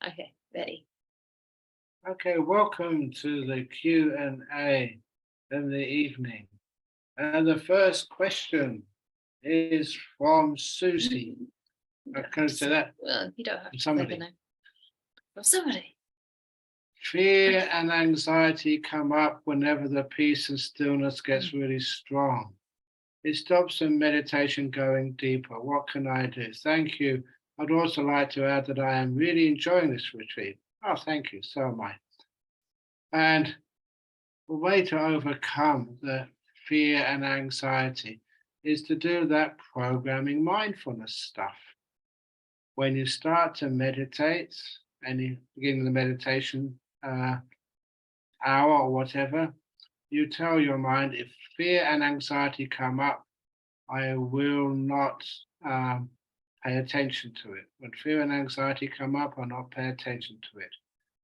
Okay, ready. Okay, welcome to the Q&A in the evening. And the first question is from Susie. Can I say that? Well, you don't have to say Somebody. the name. Well, somebody. Fear and anxiety come up whenever the peace and stillness gets really strong. It stops the meditation going deeper. What can I do? Thank you. I'd also like to add that I am really enjoying this retreat. Oh, thank you. So am I. And the way to overcome the fear and anxiety is to do that programming mindfulness stuff. When you start to meditate and you begin the meditation hour or whatever, you tell your mind, if fear and anxiety come up, I will not pay attention to it. When fear and anxiety come up, I'll not pay attention to it.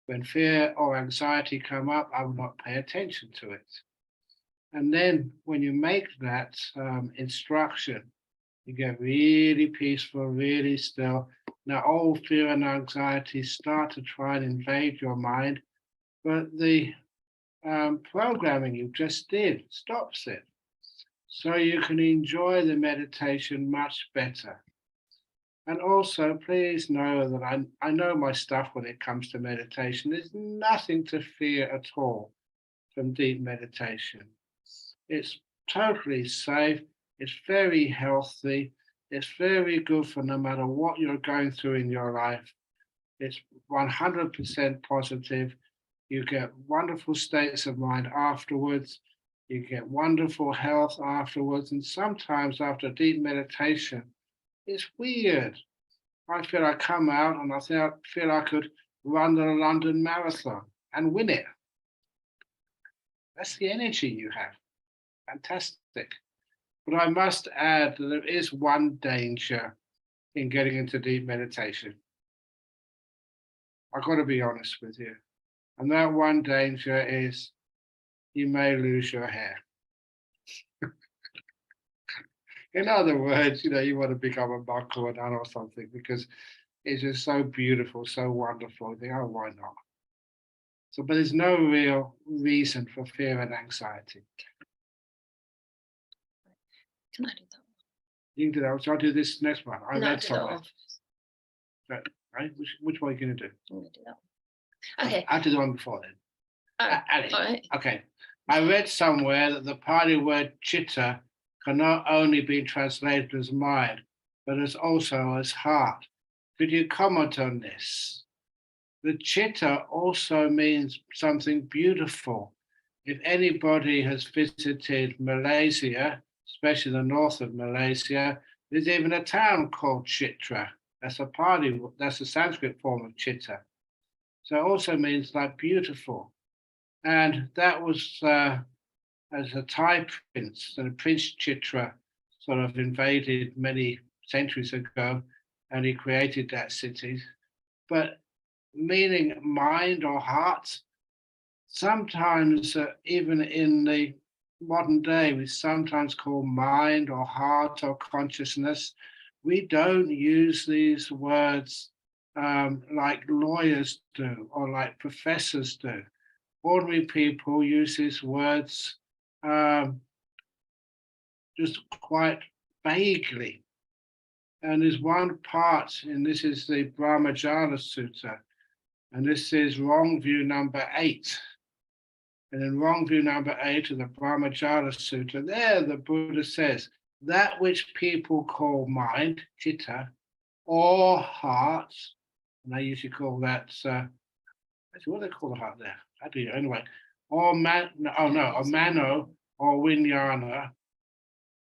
When fear or anxiety come up, I will not pay attention to it. And then when you make that instruction, you get really peaceful, really still. Now all fear and anxiety start to try and invade your mind, but the programming you just did stops it. So you can enjoy the meditation much better. And also, please know that I know my stuff when it comes to meditation. There's nothing to fear at all from deep meditation. It's totally safe. It's very healthy. It's very good for no matter what you're going through in your life. It's 100% positive. You get wonderful states of mind afterwards. You get wonderful health afterwards. And sometimes after deep meditation, it's weird. I feel I come out and I feel I could run the London Marathon and win it. That's the energy you have. Fantastic. But I must add that there is one danger in getting into deep meditation. I've got to be honest with you. And that one danger is you may lose your hair. In other words, you want to become a monk or a nun or something because it's just so beautiful, so wonderful. You think, oh, why not? So, but there's no real reason for fear and anxiety. Can I do that one? You can do that. So I'll do this next one. I read do that somewhere. one first. Right? Which one are you going to do? I'm going to do that one. Okay. I'll do the one before then. All right. Okay. I read somewhere that the Pali word chitta can not only be translated as mind, but as also as heart. Could you comment on this? The chitta also means something beautiful. If anybody has visited Malaysia, especially the north of Malaysia, there's even a town called Chitra. That's a Sanskrit form of chitta. So it also means like beautiful. And that was as a Thai prince, and Prince Chitra sort of invaded many centuries ago, and he created that city. But meaning mind or heart, sometimes even in the modern day, we sometimes call mind or heart or consciousness. We don't use these words like lawyers do or like professors do. Ordinary people use these words just quite vaguely. And there's one part, and this is the Brahmajala Sutta, and this is wrong view number 8. And in wrong view number 8 of the Brahmajala Sutta, there the Buddha says, that which people call mind, chitta, or heart, and they usually call that, what do they call the heart there? I do anyway. Or mano or vinyana.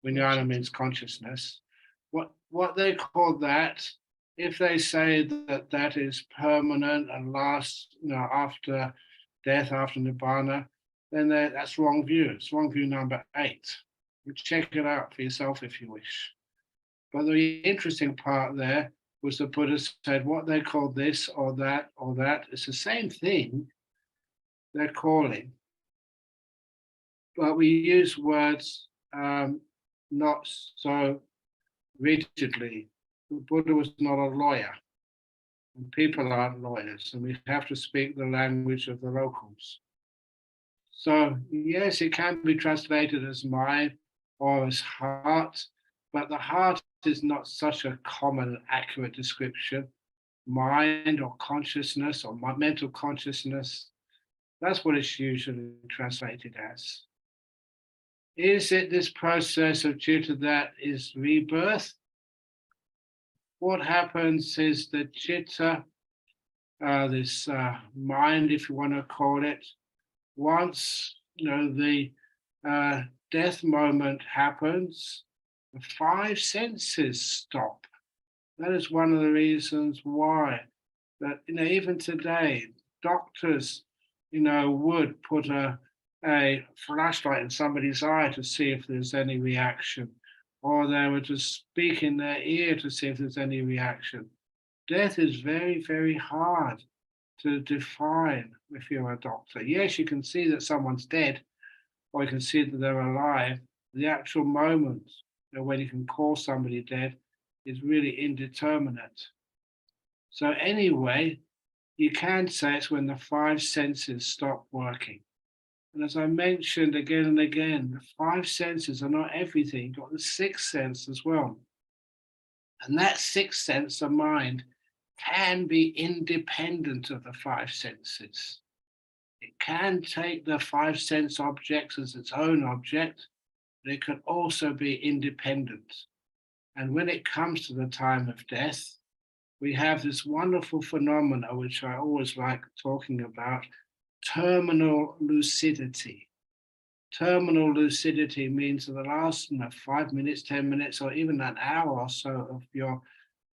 Vinyana means consciousness. What they call that, if they say that that is permanent and lasts, after death, after Nirvana, then that's wrong view. It's wrong view number 8. You check it out for yourself if you wish. But the interesting part there was the Buddha said what they call this or that, it's the same thing they're calling. But we use words not so rigidly. The Buddha was not a lawyer. And people aren't lawyers, and we have to speak the language of the locals. So yes, it can be translated as mind or as heart, but the heart is not such a common and accurate description. Mind or consciousness or mental consciousness, that's what it's usually translated as. Is it this process of due to that is rebirth? What happens is the chitta, this mind, if you want to call it, once the death moment happens, the five senses stop. That is one of the reasons why that even today doctors would put a flashlight in somebody's eye to see if there's any reaction, or they would just speak in their ear to see if there's any reaction. Death is very, very hard to define if you're a doctor. Yes, you can see that someone's dead, or you can see that they're alive. The actual moment when you can call somebody dead is really indeterminate. So anyway, you can say it's when the five senses stop working. And as I mentioned again and again, the five senses are not everything. You've got the sixth sense as well. And that sixth sense of mind can be independent of the five senses. It can take the five sense objects as its own object, but it can also be independent. And when it comes to the time of death, we have this wonderful phenomena, which I always like talking about, terminal lucidity. Terminal lucidity means that the last 5 minutes, 10 minutes, or even an hour or so of your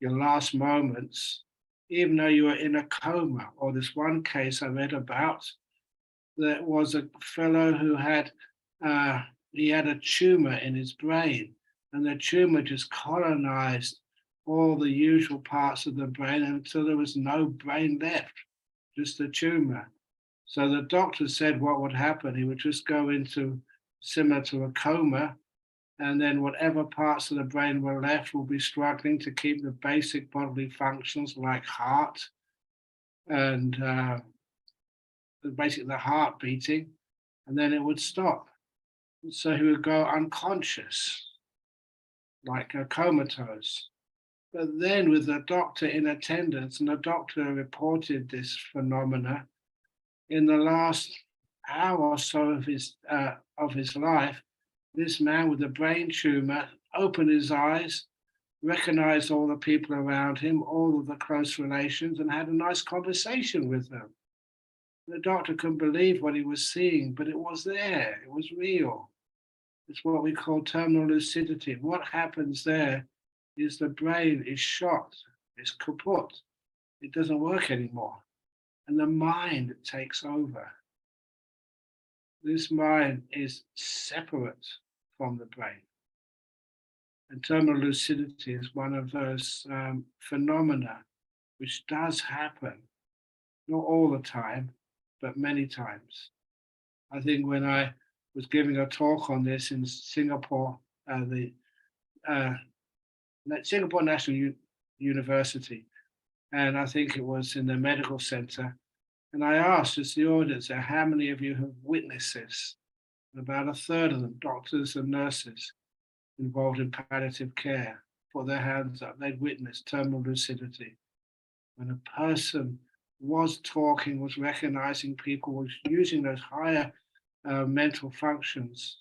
last moments, even though you were in a coma. Or this one case I read about, there was a fellow who had he had a tumor in his brain, and the tumor just colonized all the usual parts of the brain until there was no brain left, just a tumor. So the doctor said what would happen, he would just go into similar to a coma, and then whatever parts of the brain were left will be struggling to keep the basic bodily functions like heart and basically the heart beating, and then it would stop. So he would go unconscious, like a comatose. But then with the doctor in attendance, and the doctor reported this phenomena, in the last hour or so of his life, this man with a brain tumor opened his eyes, recognized all the people around him, all of the close relations, and had a nice conversation with them. The doctor couldn't believe what he was seeing, but it was there, it was real. It's what we call terminal lucidity. What happens there is the brain is shot, it's kaput, it doesn't work anymore, and the mind takes over. This mind is separate from the brain. And terminal lucidity is one of those phenomena which does happen, not all the time, but many times. I think when I was giving a talk on this in Singapore, the Singapore National University, and I think it was in the medical center, and I asked as the audience, how many of you have witnessed this? And about a third of them, doctors and nurses involved in palliative care, put their hands up. They'd witnessed terminal lucidity. When a person was talking, was recognizing people, was using those higher mental functions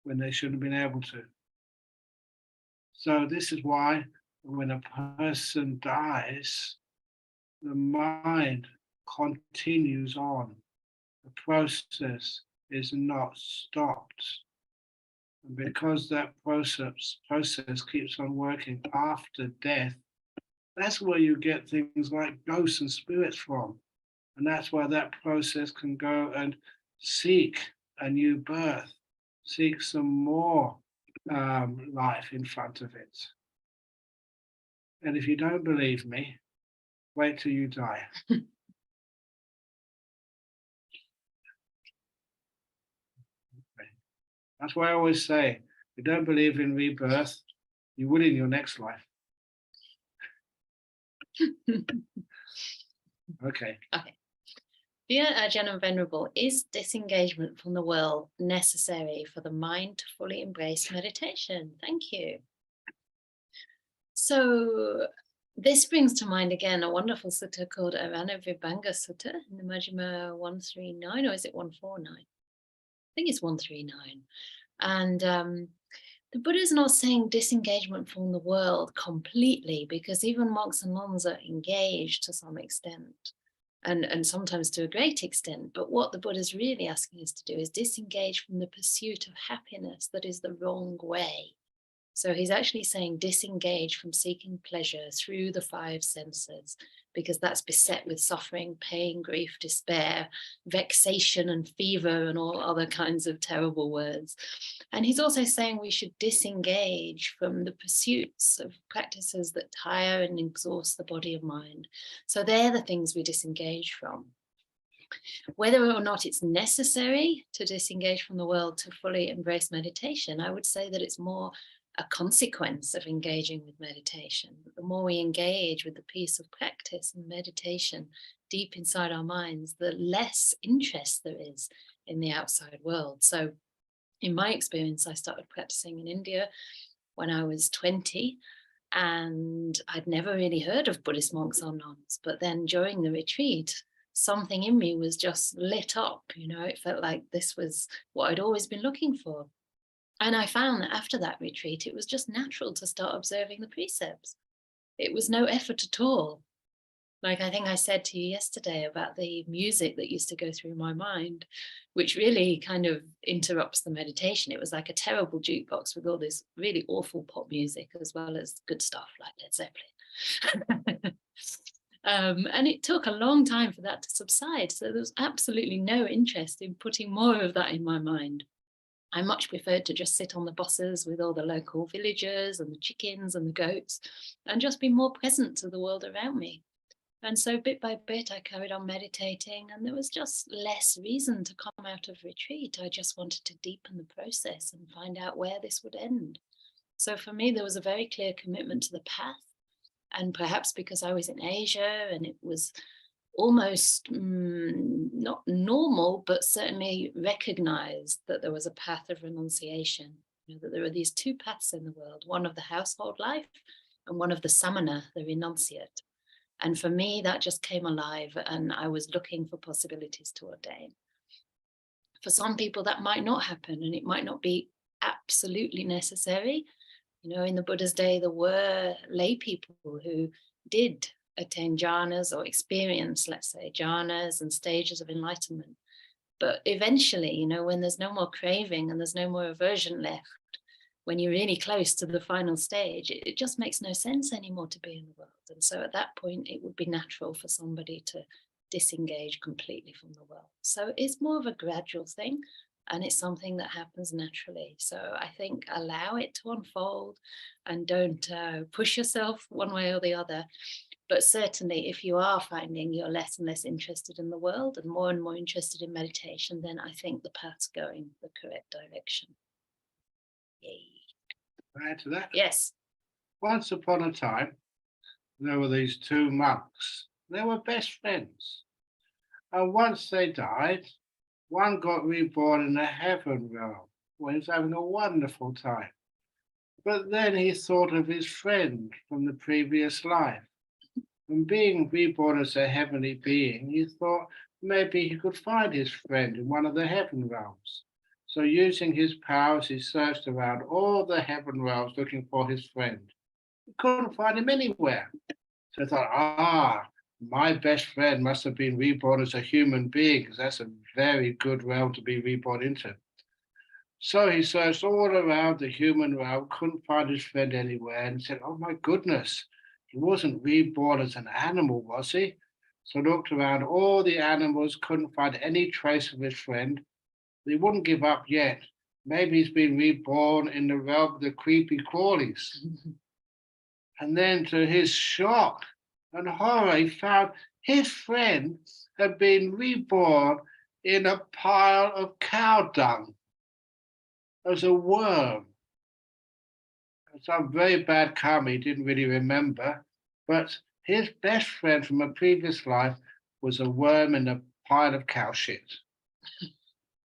when they shouldn't have been able to. So this is why when a person dies, the mind continues on. The process is not stopped. And because that process keeps on working after death, that's where you get things like ghosts and spirits from. And that's why that process can go and seek a new birth, seek some more life in front of it. And if you don't believe me, wait till you die. That's why I always say, if you don't believe in rebirth, you will in your next life. Okay. Okay. Dear Ajahn and Venerable, is disengagement from the world necessary for the mind to fully embrace meditation? Thank you. So this brings to mind again a wonderful sutta called Arana Vibhanga Sutta in the Majjhima 139, or is it 149? I think it's 139. And the Buddha is not saying disengagement from the world completely, because even monks and nuns are engaged to some extent. And sometimes to a great extent, but what the Buddha is really asking us to do is disengage from the pursuit of happiness that is the wrong way. So he's actually saying disengage from seeking pleasure through the five senses, because that's beset with suffering, pain, grief, despair, vexation and fever and all other kinds of terrible words. And he's also saying we should disengage from the pursuits of practices that tire and exhaust the body and mind. So they're the things we disengage from. Whether or not it's necessary to disengage from the world to fully embrace meditation, I would say that it's more a consequence of engaging with meditation. The more we engage with the piece of practice and meditation deep inside our minds, the less interest there is in the outside world. So in my experience, I started practicing in India when I was 20, and I'd never really heard of Buddhist monks or nuns. But then during the retreat, something in me was just lit up. It felt like this was what I'd always been looking for. And I found that after that retreat, it was just natural to start observing the precepts. It was no effort at all. Like I think I said to you yesterday about the music that used to go through my mind, which really kind of interrupts the meditation. It was like a terrible jukebox with all this really awful pop music, as well as good stuff like Led Zeppelin. And it took a long time for that to subside. So there was absolutely no interest in putting more of that in my mind. I much preferred to just sit on the buses with all the local villagers and the chickens and the goats and just be more present to the world around me. And so bit by bit, I carried on meditating, and there was just less reason to come out of retreat. I just wanted to deepen the process and find out where this would end. So for me, there was a very clear commitment to the path. And perhaps because I was in Asia and it was almost not normal, but certainly recognized that there was a path of renunciation, that there are these two paths in the world, one of the household life and one of the samana, the renunciate. And for me, that just came alive, and I was looking for possibilities to ordain. For some people, that might not happen, and it might not be absolutely necessary. In the Buddha's day, there were lay people who did attain jhanas or experience, let's say, jhanas and stages of enlightenment. But eventually, when there's no more craving and there's no more aversion left, when you're really close to the final stage, it just makes no sense anymore to be in the world. And so at that point, it would be natural for somebody to disengage completely from the world. So it's more of a gradual thing, and it's something that happens naturally. So I think allow it to unfold and don't push yourself one way or the other. But certainly, if you are finding you're less and less interested in the world and more interested in meditation, then I think the path's going the correct direction. Yay. Add to that? Yes. Once upon a time, there were these two monks. They were best friends. And once they died, one got reborn in the heaven realm, where he was having a wonderful time. But then he thought of his friend from the previous life. And being reborn as a heavenly being, he thought maybe he could find his friend in one of the heaven realms. So using his powers, he searched around all the heaven realms looking for his friend. He couldn't find him anywhere. So he thought, my best friend must have been reborn as a human being, because that's a very good realm to be reborn into. So he searched all around the human realm, couldn't find his friend anywhere, and said, oh my goodness, he wasn't reborn as an animal, was he? So looked around all the animals, couldn't find any trace of his friend. He wouldn't give up yet. Maybe he's been reborn in the realm of the creepy crawlies. And then to his shock and horror, he found his friend had been reborn in a pile of cow dung as a worm. Some very bad karma he didn't really remember, but his best friend from a previous life was a worm in a pile of cow shit.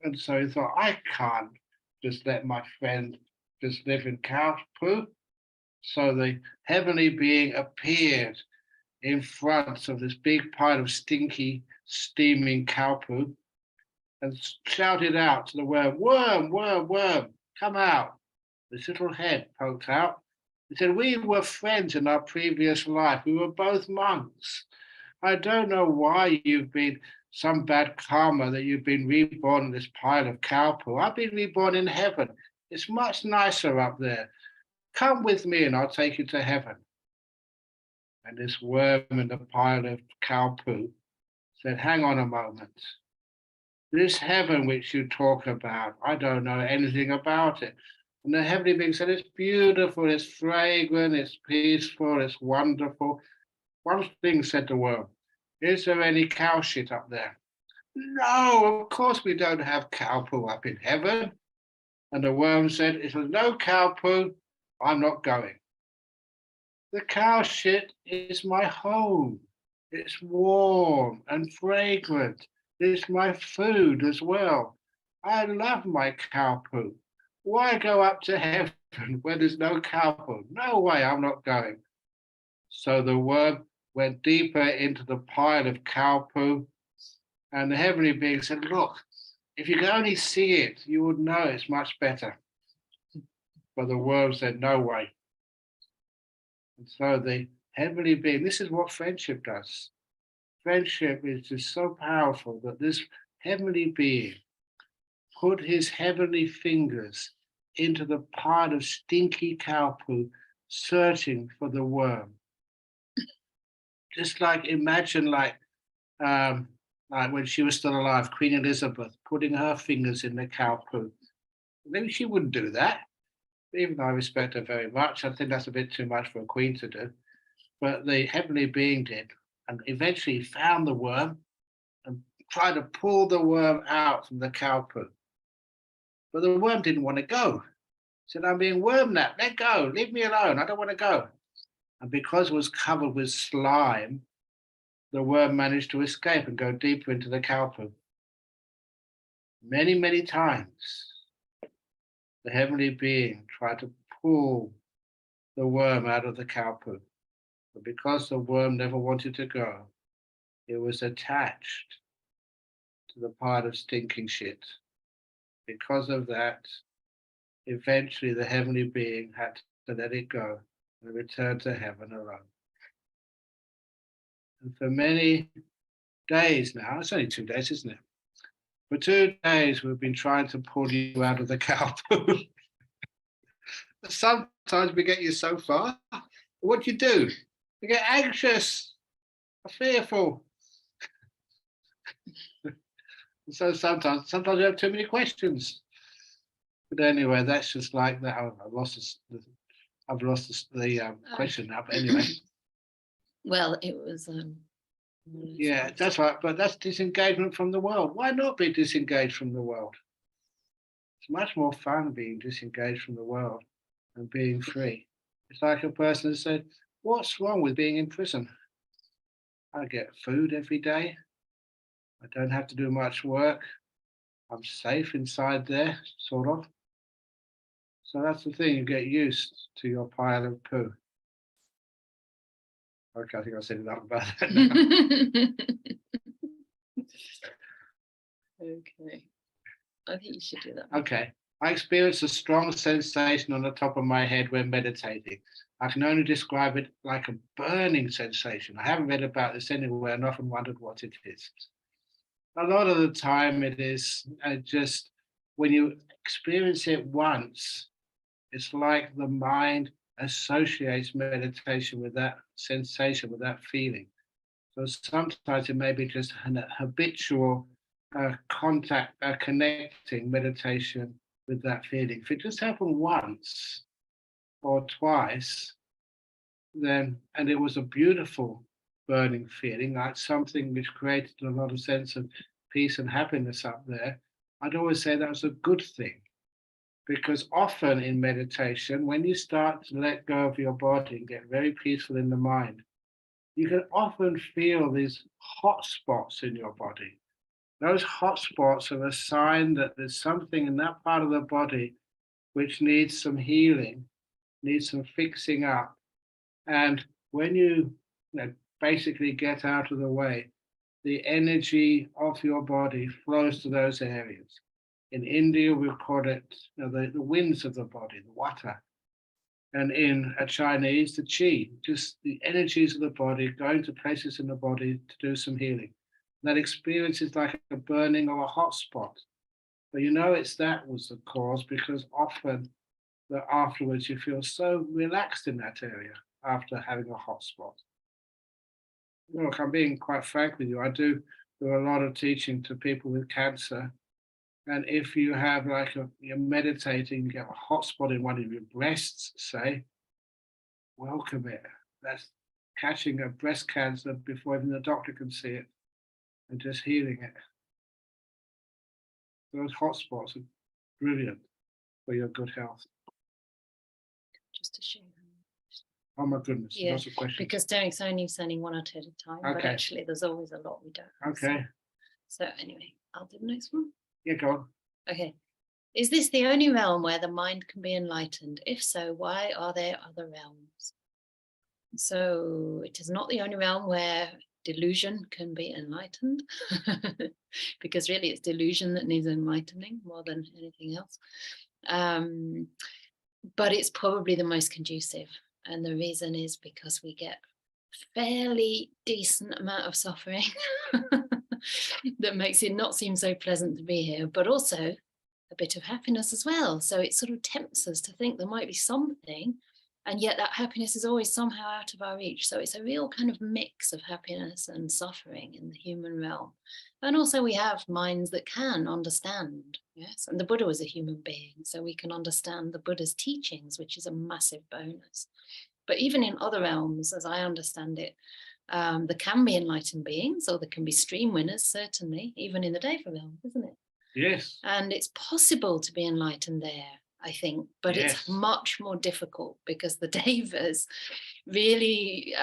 And so he thought, I can't just let my friend just live in cow poo. So the heavenly being appeared in front of this big pile of stinky, steaming cow poo and shouted out to the worm, worm, worm, worm, come out. This little head poked out. He said, we were friends in our previous life. We were both monks. I don't know why you've been some bad karma that you've been reborn in this pile of cow poo. I've been reborn in heaven. It's much nicer up there. Come with me and I'll take you to heaven. And this worm in the pile of cow poo said, hang on a moment. This heaven which you talk about, I don't know anything about it. And the heavenly being said, it's beautiful, it's fragrant, it's peaceful, it's wonderful. One thing, said the worm, is there any cow shit up there? No, of course we don't have cow poo up in heaven. And the worm said, if there's no cow poo, I'm not going. The cow shit is my home. It's warm and fragrant. It's my food as well. I love my cow poo. Why go up to heaven where there's no cow poo? No way, I'm not going. So the worm went deeper into the pile of cow poo, and the heavenly being said, look, if you could only see it, you would know it's much better. But the worm said, no way. And so the heavenly being, this is what friendship does. Friendship is just so powerful that this heavenly being put his heavenly fingers into the pile of stinky cow poo, searching for the worm. Just like, imagine like when she was still alive, Queen Elizabeth putting her fingers in the cow poo. Maybe she wouldn't do that. Even though I respect her very much, I think that's a bit too much for a queen to do. But the heavenly being did, and eventually found the worm and tried to pull the worm out from the cow poo. But the worm didn't want to go. He said, I'm being worm-napped, let go, leave me alone, I don't want to go. And because it was covered with slime, the worm managed to escape and go deeper into the cow poo. Many, many times, the heavenly being tried to pull the worm out of the cow poo. But because the worm never wanted to go, it was attached to the pile of stinking shit. Because of that, eventually the heavenly being had to let it go and return to heaven alone. And for many days now, it's only 2 days, isn't it? For 2 days, we've been trying to pull you out of the cow poo. Sometimes we get you so far. What do? You get anxious, fearful. So sometimes we have too many questions. But anyway, that's just like that. I've lost the question now. But anyway. Well, it was. Yeah, that's right. But that's disengagement from the world. Why not be disengaged from the world? It's much more fun being disengaged from the world and being free. It's like a person who said, what's wrong with being in prison? I get food every day. I don't have to do much work. I'm safe inside there, sort of. So that's the thing, you get used to your pile of poo. Okay, I think I said enough about that now. Okay. I think you should do that. Okay. I experience a strong sensation on the top of my head when meditating. I can only describe it like a burning sensation. I haven't read about this anywhere and often wondered what it is. A lot of the time it is just when you experience it once, it's like the mind associates meditation with that sensation, with that feeling. So sometimes it may be just an habitual connecting meditation with that feeling. If it just happened once or twice, then, and it was a beautiful burning feeling, like something which created a lot of sense of peace and happiness up there, I'd always say that was a good thing. Because often in meditation, when you start to let go of your body and get very peaceful in the mind, you can often feel these hot spots in your body. Those hot spots are a sign that there's something in that part of the body which needs some healing, needs some fixing up. And when you basically get out of the way, the energy of your body flows to those areas. In India, we call it the winds of the body, the vata. And in Chinese, the qi, just the energies of the body going to places in the body to do some healing. That experience is like a burning of a hot spot. But that was the cause, because often afterwards you feel so relaxed in that area after having a hot spot. Look, I'm being quite frank with you. I do a lot of teaching to people with cancer. And if you have you're meditating, you get a hot spot in one of your breasts, say, welcome it. That's catching a breast cancer before even the doctor can see it, and just healing it. Those hot spots are brilliant for your good health. Just to share. Oh my goodness, Yeah, lots of questions. because Derek's only sending one or two at a time, but Okay. actually there's always a lot we don't answer. Okay. So anyway, I'll do the next one. Yeah, go on. Okay. Is this the only realm where the mind can be enlightened? If so, why are there other realms? So it is not the only realm where delusion can be enlightened, because really it's delusion that needs enlightening more than anything else. But it's probably the most conducive. And the reason is because we get fairly decent amount of suffering that makes it not seem so pleasant to be here, but also a bit of happiness as well. So it sort of tempts us to think there might be something, and yet that happiness is always somehow out of our reach. So it's a real kind of mix of happiness and suffering in the human realm. And also we have minds that can understand. Yes, and the Buddha was a human being, so we can understand the Buddha's teachings, which is a massive bonus. But even in other realms, as I understand it, there can be enlightened beings, or there can be stream winners, certainly, even in the Deva realm, isn't it? Yes. And it's possible to be enlightened there, I think, but Yes. It's much more difficult because the Devas really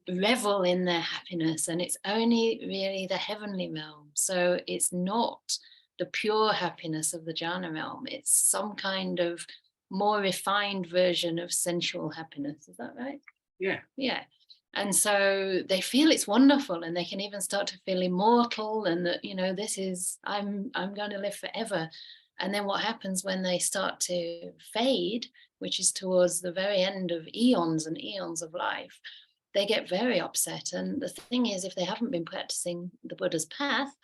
revel in their happiness, and it's only really the heavenly realm. So it's not the pure happiness of the jhana realm. It's some kind of more refined version of sensual happiness. Is that right? Yeah. Yeah. And so they feel it's wonderful, and they can even start to feel immortal, and that, this is, I'm going to live forever. And then what happens when they start to fade, which is towards the very end of eons and eons of life, they get very upset. And the thing is, if they haven't been practicing the Buddha's path,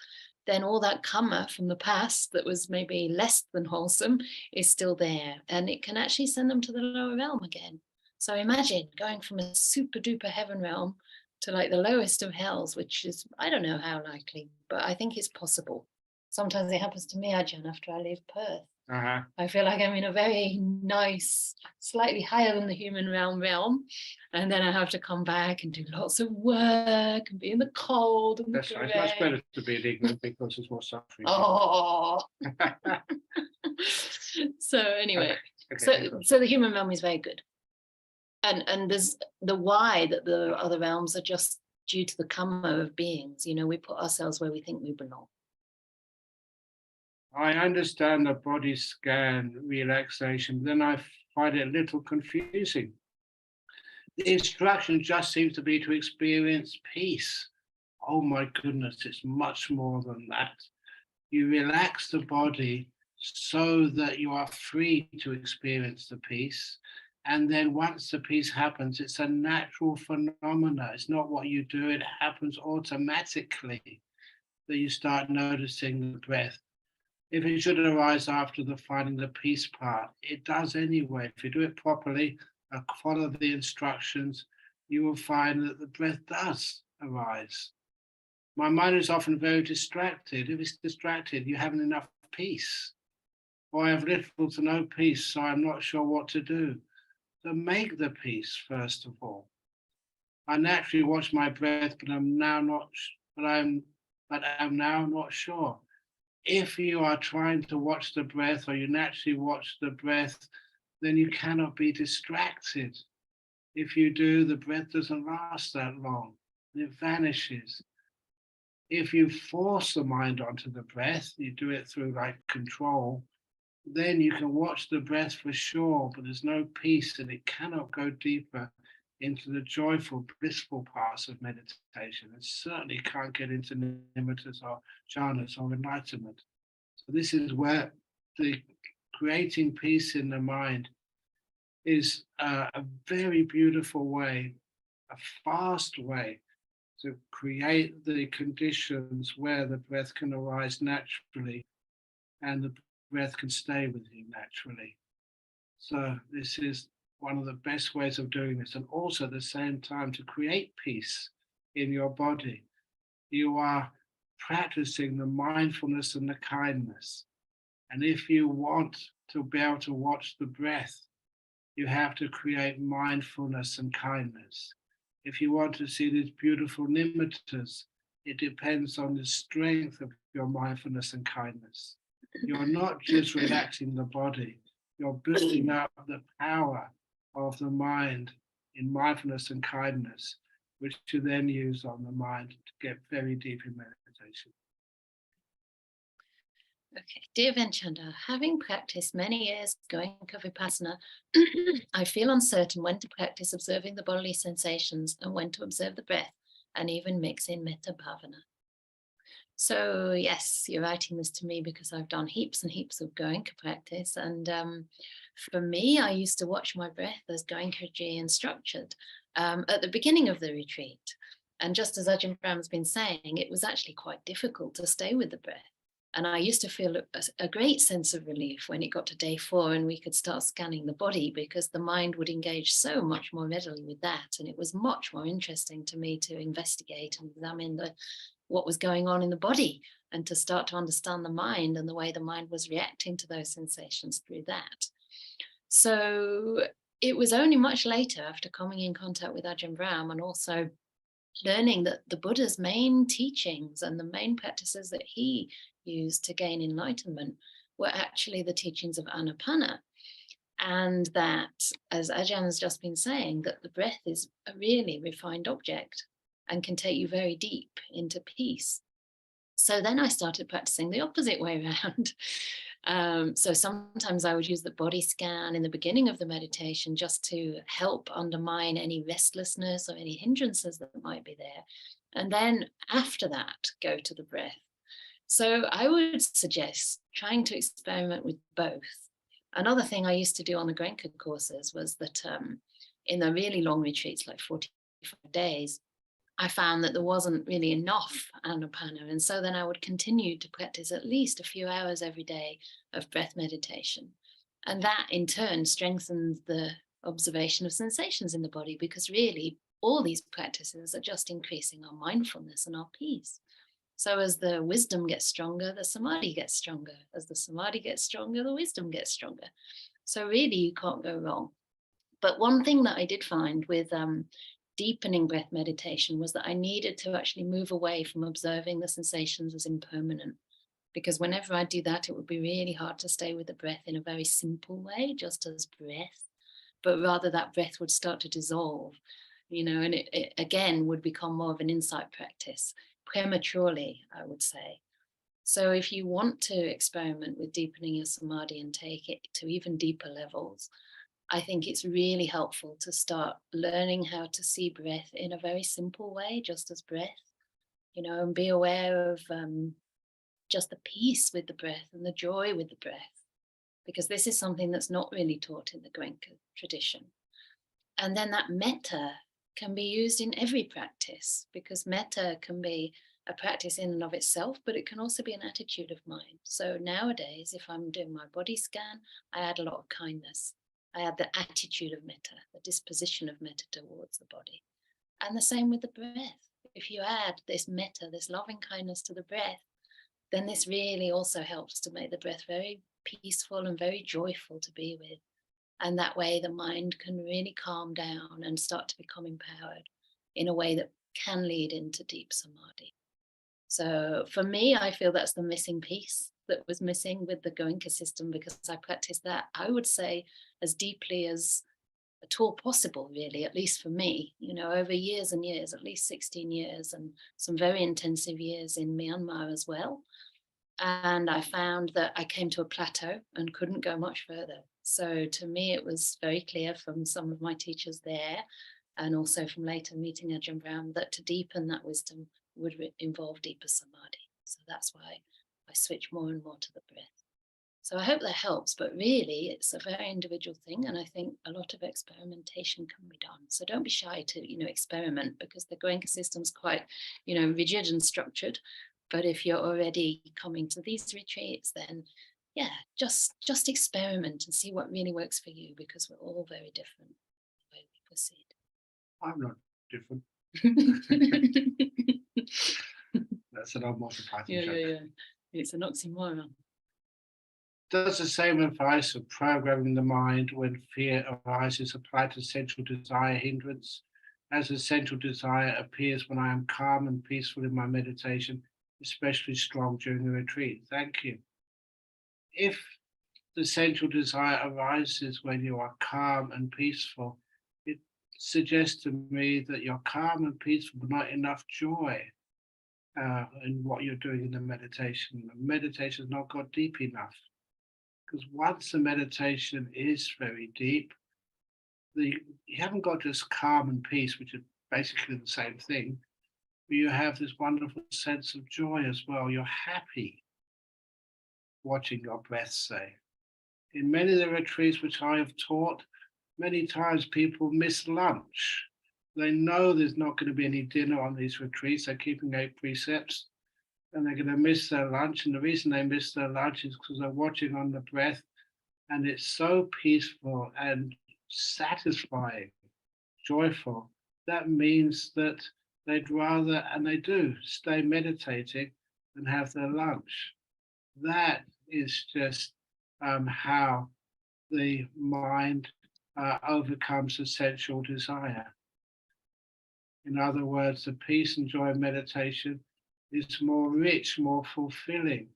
then all that karma from the past that was maybe less than wholesome is still there, and it can actually send them to the lower realm again. So imagine going from a super duper heaven realm to like the lowest of hells, which is, I don't know how likely, but I think it's possible. Sometimes it happens to me, Ajahn, after I leave Perth. Uh-huh. I feel like I'm in a very nice, slightly higher than the human realm, and then I have to come back and do lots of work and be in the cold and That's right. It's much better to be ignorant because there's more suffering. Oh. So anyway, so the human realm is very good, and there's the why that the other realms are just due to the karma of beings. We put ourselves where we think we belong. I understand the body scan relaxation, but then I find it a little confusing. The instruction just seems to be to experience peace. Oh my goodness, it's much more than that. You relax the body so that you are free to experience the peace. And then once the peace happens, it's a natural phenomena. It's not what you do, it happens automatically that you start noticing the breath. If it should arise after the finding the peace part, it does anyway. If you do it properly, follow the instructions, you will find that the breath does arise. My mind is often very distracted. If it's distracted, you haven't enough peace. Or I have little to no peace, so I'm not sure what to do. So make the peace, first of all. I naturally watch my breath, but I'm now not sure. If you are trying to watch the breath, or you naturally watch the breath, then you cannot be distracted. If you do, the breath doesn't last that long. and it vanishes. If you force the mind onto the breath, you do it through like control, then you can watch the breath for sure, but there's no peace and it cannot go deeper into the joyful, blissful parts of meditation. It certainly can't get into nimittas or jhanas or enlightenment. So this is where the creating peace in the mind is a very beautiful way, a fast way to create the conditions where the breath can arise naturally and the breath can stay with you naturally. So this is one of the best ways of doing this, and also at the same time to create peace in your body. You are practicing the mindfulness and the kindness. And if you want to be able to watch the breath, you have to create mindfulness and kindness. If you want to see these beautiful nimittas, it depends on the strength of your mindfulness and kindness. You're not just relaxing the body, you're building up the power of the mind in mindfulness and kindness, which you then use on the mind to get very deep in meditation. Okay, dear Venchanda, having practiced many years Goenka Vipassana, I feel uncertain when to practice observing the bodily sensations and when to observe the breath and even mix in Metta Bhavana. So yes, you're writing this to me because I've done heaps and heaps of Goenka practice. And for me, I used to watch my breath as Goenkaji and structured at the beginning of the retreat. And just as Ajahn Brahm's been saying, it was actually quite difficult to stay with the breath. And I used to feel a great sense of relief when it got to day 4 and we could start scanning the body, because the mind would engage so much more readily with that. And it was much more interesting to me to investigate and examine what was going on in the body and to start to understand the mind and the way the mind was reacting to those sensations through that. So it was only much later, after coming in contact with Ajahn Brahm and also learning that the Buddha's main teachings and the main practices that he used to gain enlightenment were actually the teachings of Anapana. And that, as Ajahn has just been saying, that the breath is a really refined object and can take you very deep into peace. So then I started practicing the opposite way around. So sometimes I would use the body scan in the beginning of the meditation just to help undermine any restlessness or any hindrances that might be there. And then after that, go to the breath. So I would suggest trying to experiment with both. Another thing I used to do on the Goenka courses was that in the really long retreats, like 45 days, I found that there wasn't really enough Anapana. And so then I would continue to practice at least a few hours every day of breath meditation. And that in turn strengthens the observation of sensations in the body, because really all these practices are just increasing our mindfulness and our peace. So as the wisdom gets stronger, the samadhi gets stronger. As the samadhi gets stronger, the wisdom gets stronger. So really you can't go wrong. But one thing that I did find with deepening breath meditation was that I needed to actually move away from observing the sensations as impermanent. Because whenever I do that, it would be really hard to stay with the breath in a very simple way, just as breath. But rather that breath would start to dissolve, and it again would become more of an insight practice, prematurely, I would say. So if you want to experiment with deepening your samadhi and take it to even deeper levels, I think it's really helpful to start learning how to see breath in a very simple way, just as breath, and be aware of just the peace with the breath and the joy with the breath, because this is something that's not really taught in the Goenka tradition. And then that metta can be used in every practice, because metta can be a practice in and of itself, but it can also be an attitude of mind. So nowadays, if I'm doing my body scan, I add a lot of kindness. I add the attitude of metta, the disposition of metta towards the body. And the same with the breath. If you add this metta, this loving kindness to the breath, then this really also helps to make the breath very peaceful and very joyful to be with. And that way the mind can really calm down and start to become empowered in a way that can lead into deep samadhi. So for me, I feel that's the missing piece that was missing with the Goenka system, because I practiced that, I would say, as deeply as at all possible, really, at least for me, over years and years, at least 16 years, and some very intensive years in Myanmar as well. And I found that I came to a plateau and couldn't go much further. So to me, it was very clear from some of my teachers there, and also from later meeting Ajahn Brahm, that to deepen that wisdom would involve deeper samadhi. So that's why I switch more and more to the breath. So I hope that helps, but really it's a very individual thing, and I think a lot of experimentation can be done. So don't be shy to, experiment, because the Goenka system's quite, rigid and structured. But if you're already coming to these retreats, then yeah, just experiment and see what really works for you, because we're all very different the way we proceed. I'm not different. That's an old Monty Python joke. Yeah. It's an oxymoron. Does the same advice of programming the mind when fear arises apply to sensual desire hindrance, as the sensual desire appears when I am calm and peaceful in my meditation, especially strong during the retreat? Thank you. If the sensual desire arises when you are calm and peaceful, it suggests to me that you're calm and peaceful, but not enough joy in what you're doing in the meditation. The meditation has not got deep enough. Because once the meditation is very deep, you haven't got just calm and peace, which are basically the same thing, but you have this wonderful sense of joy as well. You're happy watching your breath, say. In many of the retreats which I have taught, many times people miss lunch. They know there's not going to be any dinner on these retreats. They're keeping 8 precepts, and they're going to miss their lunch. And the reason they miss their lunch is because they're watching on the breath, and it's so peaceful and satisfying, joyful. That means that they'd rather, and they do, stay meditating than have their lunch. That is just how the mind overcomes the sensual desire. In other words, the peace and joy of meditation is more rich, more fulfilling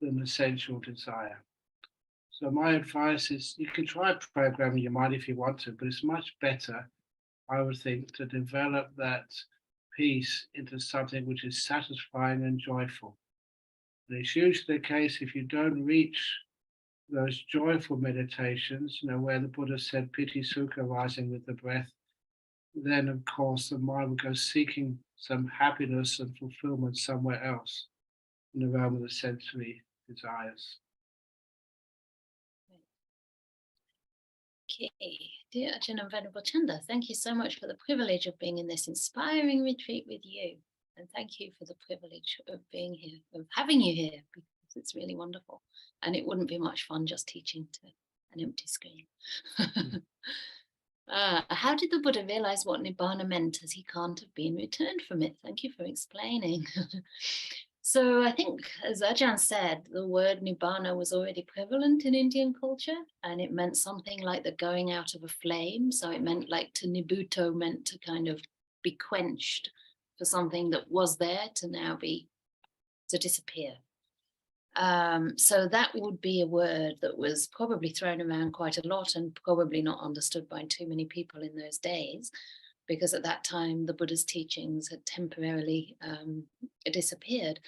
than the sensual desire. So my advice is, you can try programming your mind if you want to, but it's much better, I would think, to develop that peace into something which is satisfying and joyful. And it's usually the case if you don't reach those joyful meditations, where the Buddha said piti sukha rising with the breath, then of course the mind will go seeking some happiness and fulfillment somewhere else in the realm of the sensory desires. Okay, dear Ajahn and Venerable Canda, thank you so much for the privilege of being in this inspiring retreat with you. And thank you for the privilege of being here, of having you here, because it's really wonderful. And it wouldn't be much fun just teaching to an empty screen. How did the Buddha realize what Nibbana meant, as he can't have been returned from it? Thank you for explaining. So I think, as Ajahn said, the word Nibbana was already prevalent in Indian culture, and it meant something like the going out of a flame. So it meant like to nibbutto meant to kind of be quenched, for something that was there to now to disappear. So that would be a word that was probably thrown around quite a lot and probably not understood by too many people in those days, because at that time the Buddha's teachings had temporarily disappeared.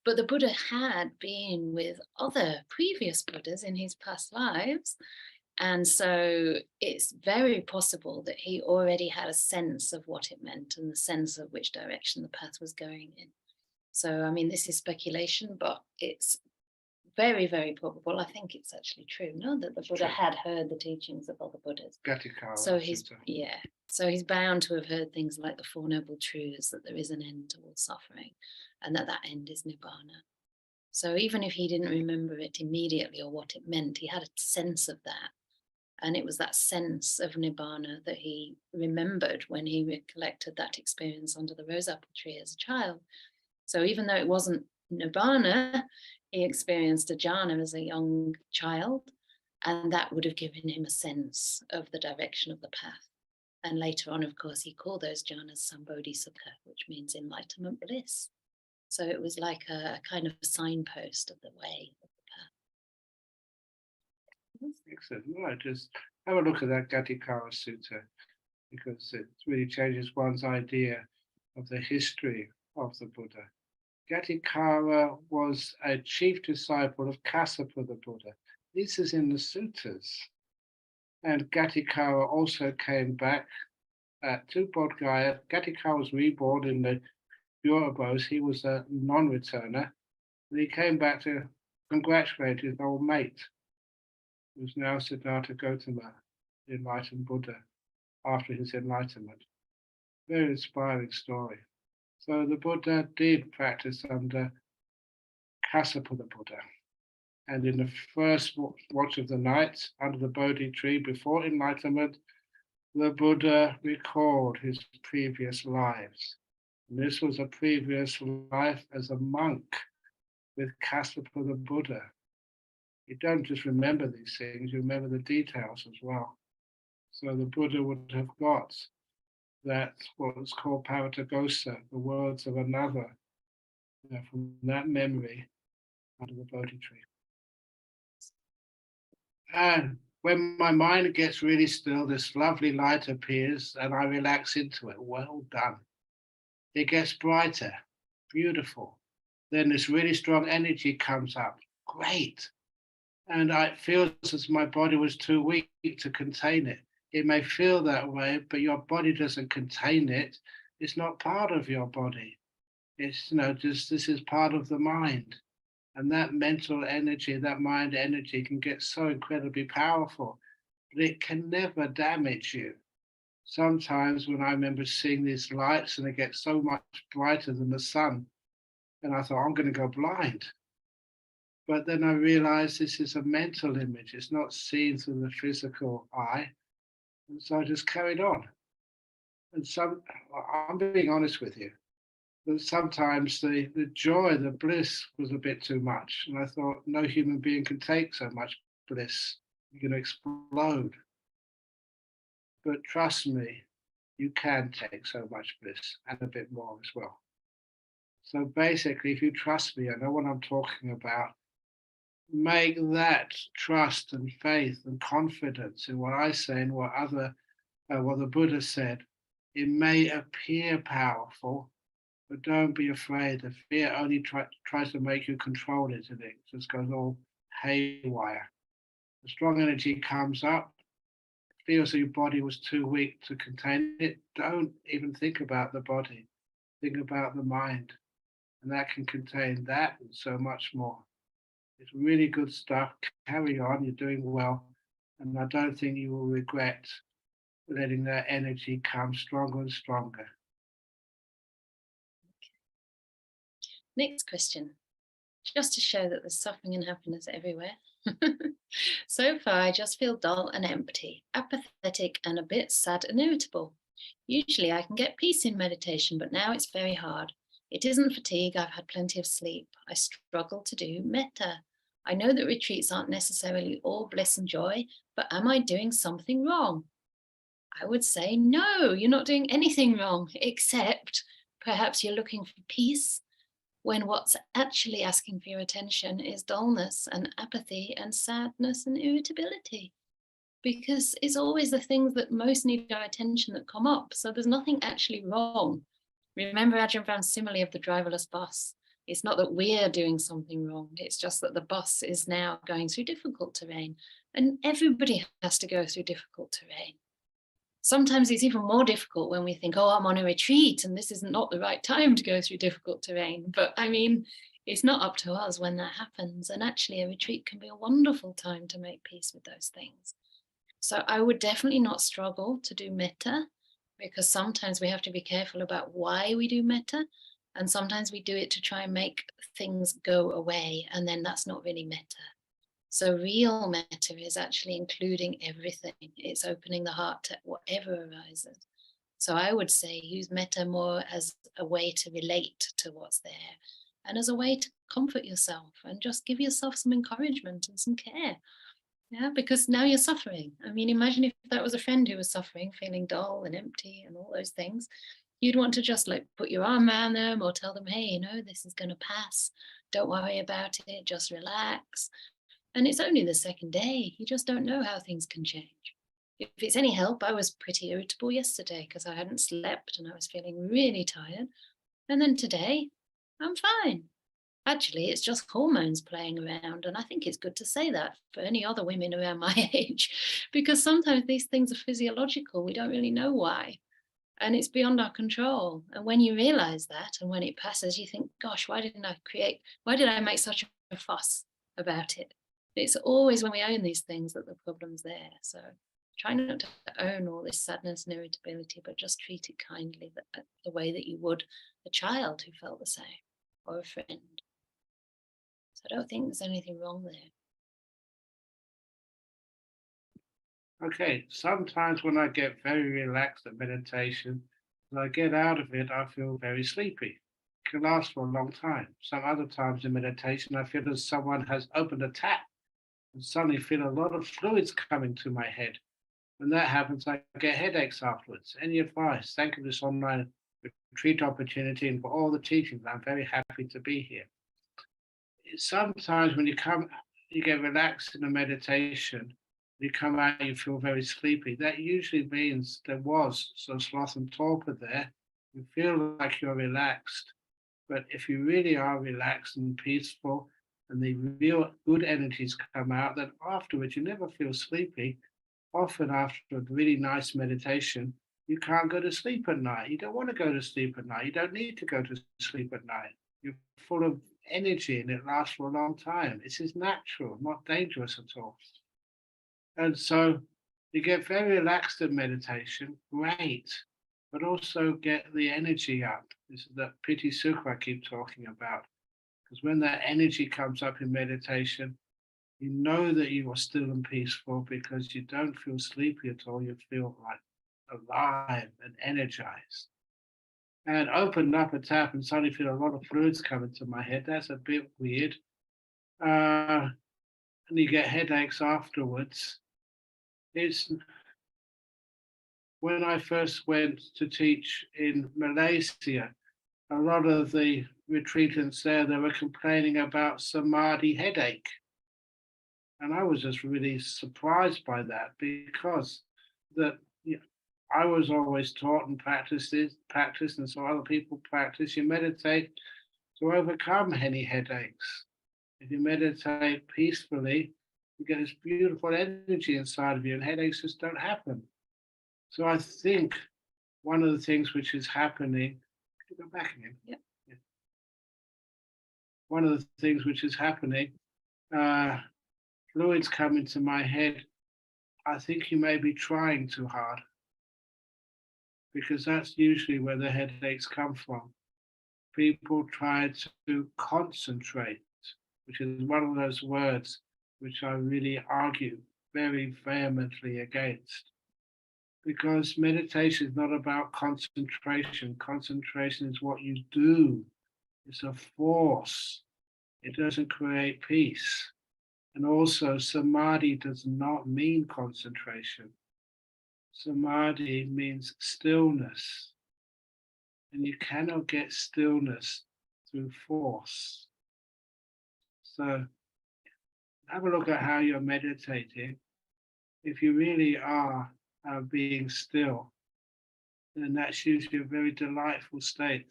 But the Buddha had been with other previous Buddhas in his past lives. And so it's very possible that he already had a sense of what it meant and the sense of which direction the path was going in. So, I mean, this is speculation, but it's very, very probable. I think it's actually true, no, that the Buddha had heard the teachings of other Buddhas. So he's bound to have heard things like the Four Noble Truths, that there is an end to all suffering, and that end is Nibbana. So even if he didn't remember it immediately or what it meant, he had a sense of that. And it was that sense of Nibbana that he remembered when he recollected that experience under the rose apple tree as a child. So even though it wasn't Nibbana, he experienced a jhana as a young child, and that would have given him a sense of the direction of the path. And later on, of course, he called those jhanas Sambodhisukha, which means enlightenment bliss. So it was like a kind of a signpost of the way of the path. Excellent. Right, just Have a look at that Gatikara Sutta, because it really changes one's idea of the history of the Buddha. Gatikara was a chief disciple of Kassapa the Buddha. This is in the suttas. And Gatikara also came back to Bodh Gaya. Gatikara was reborn in the Urabos. He was a non-returner. And he came back to congratulate his old mate, who's now Siddhartha Gautama, the enlightened Buddha, after his enlightenment. Very inspiring story. So the Buddha did practice under Kassapa the Buddha. And in the first watch of the night, under the Bodhi tree, before enlightenment, the Buddha recalled his previous lives. And this was a previous life as a monk with Kassapa the Buddha. You don't just remember these things, you remember the details as well. So the Buddha would have got that, what was called Paratagosa, the words of another, from that memory under the Bodhi tree. And when my mind gets really still, this lovely light appears and I relax into it. Well done. It gets brighter, beautiful. Then this really strong energy comes up. Great. And I feel as my body was too weak to contain it. It may feel that way, but your body doesn't contain it. It's not part of your body. It's, just this is part of the mind. And that mental energy, that mind energy can get so incredibly powerful, but it can never damage you. Sometimes when I remember seeing these lights and they get so much brighter than the sun, and I thought, I'm going to go blind. But then I realized this is a mental image. It's not seen through the physical eye. And so I just carried on. And I'm being honest with you, that sometimes the joy, the bliss was a bit too much. And I thought, no human being can take so much bliss. You're going to explode. But trust me, you can take so much bliss and a bit more as well. So basically, if you trust me, I know what I'm talking about, make that trust and faith and confidence in what I say and what the Buddha said. It may appear powerful, but don't be afraid. The fear only tries to make you control it, and it just goes all haywire. The strong energy comes up, feels that your body was too weak to contain it. Don't even think about the body. Think about the mind. And that can contain that and so much more. It's really good stuff. Carry on, you're doing well. And I don't think you will regret letting that energy come stronger and stronger. Next question. Just to show that there's suffering and happiness everywhere. So far, I just feel dull and empty, apathetic and a bit sad and irritable. Usually I can get peace in meditation, but now it's very hard. It isn't fatigue, I've had plenty of sleep. I struggle to do metta. I know that retreats aren't necessarily all bliss and joy, but am I doing something wrong? I would say no, you're not doing anything wrong, except perhaps you're looking for peace when what's actually asking for your attention is dullness and apathy and sadness and irritability. Because it's always the things that most need our attention that come up. So there's nothing actually wrong. Remember Ajahn Brahm's simile of the driverless bus. It's not that we're doing something wrong. It's just that the bus is now going through difficult terrain. And everybody has to go through difficult terrain. Sometimes it's even more difficult when we think, oh, I'm on a retreat and this is not the right time to go through difficult terrain. But I mean, it's not up to us when that happens. And actually a retreat can be a wonderful time to make peace with those things. So I would definitely not struggle to do metta, because sometimes we have to be careful about why we do metta. And sometimes we do it to try and make things go away. And then that's not really metta. So real metta is actually including everything. It's opening the heart to whatever arises. So I would say use metta more as a way to relate to what's there and as a way to comfort yourself and just give yourself some encouragement and some care. Yeah, because now you're suffering. I mean, imagine if that was a friend who was suffering, feeling dull and empty and all those things. You'd want to just like put your arm around them or tell them, hey, this is going to pass. Don't worry about it. Just relax. And it's only the second day. You just don't know how things can change. if it's any help, I was pretty irritable yesterday because I hadn't slept and I was feeling really tired. And then today, I'm fine. Actually, it's just hormones playing around. And I think it's good to say that for any other women around my age, because sometimes these things are physiological. We don't really know why. And it's beyond our control. And when you realize that and when it passes, you think, gosh, why did I make such a fuss about it? It's always when we own these things that the problem's there. So try not to own all this sadness and irritability, but just treat it kindly, the way that you would a child who felt the same, or a friend. So I don't think there's anything wrong there. Okay, sometimes when I get very relaxed at meditation, when I get out of it, I feel very sleepy. It can last for a long time. Some other times in meditation, I feel as someone has opened a tap and suddenly feel a lot of fluids coming to my head. When that happens, I get headaches afterwards. Any advice? Thank you for this online retreat opportunity and for all the teachings. I'm very happy to be here. Sometimes when you get relaxed in a meditation, you come out, you feel very sleepy. That usually means there was some sloth and torpor there. You feel like you're relaxed. But if you really are relaxed and peaceful and the real good energies come out, then afterwards you never feel sleepy. Often after a really nice meditation, you can't go to sleep at night. You don't want to go to sleep at night. You don't need to go to sleep at night. You're full of energy and it lasts for a long time. This is natural, not dangerous at all. And so you get very relaxed in meditation, great, but also get the energy up. This is that piti sukha I keep talking about. Because when that energy comes up in meditation, you know that you are still and peaceful because you don't feel sleepy at all. You feel like alive and energized. And open up a tap and suddenly feel a lot of fluids coming to my head. That's a bit weird. And you get headaches afterwards. It's when I first went to teach in Malaysia, a lot of the retreatants there, they were complaining about samadhi headache. And I was just really surprised by that because I was always taught and practiced, and so other people practice. You meditate to overcome any headaches. If you meditate peacefully, you get this beautiful energy inside of you, and headaches just don't happen. So I think one of the things which is happening, can you go back again? Yep. Yeah. One of the things which is happening, fluids come into my head. I think you may be trying too hard because that's usually where the headaches come from. People try to concentrate, which is one of those words which I really argue very vehemently against. Because meditation is not about concentration. Concentration is what you do. It's a force. It doesn't create peace. And also, samadhi does not mean concentration. Samadhi means stillness. And you cannot get stillness through force. So have a look at how you're meditating. If you really are being still, then that's usually a very delightful state,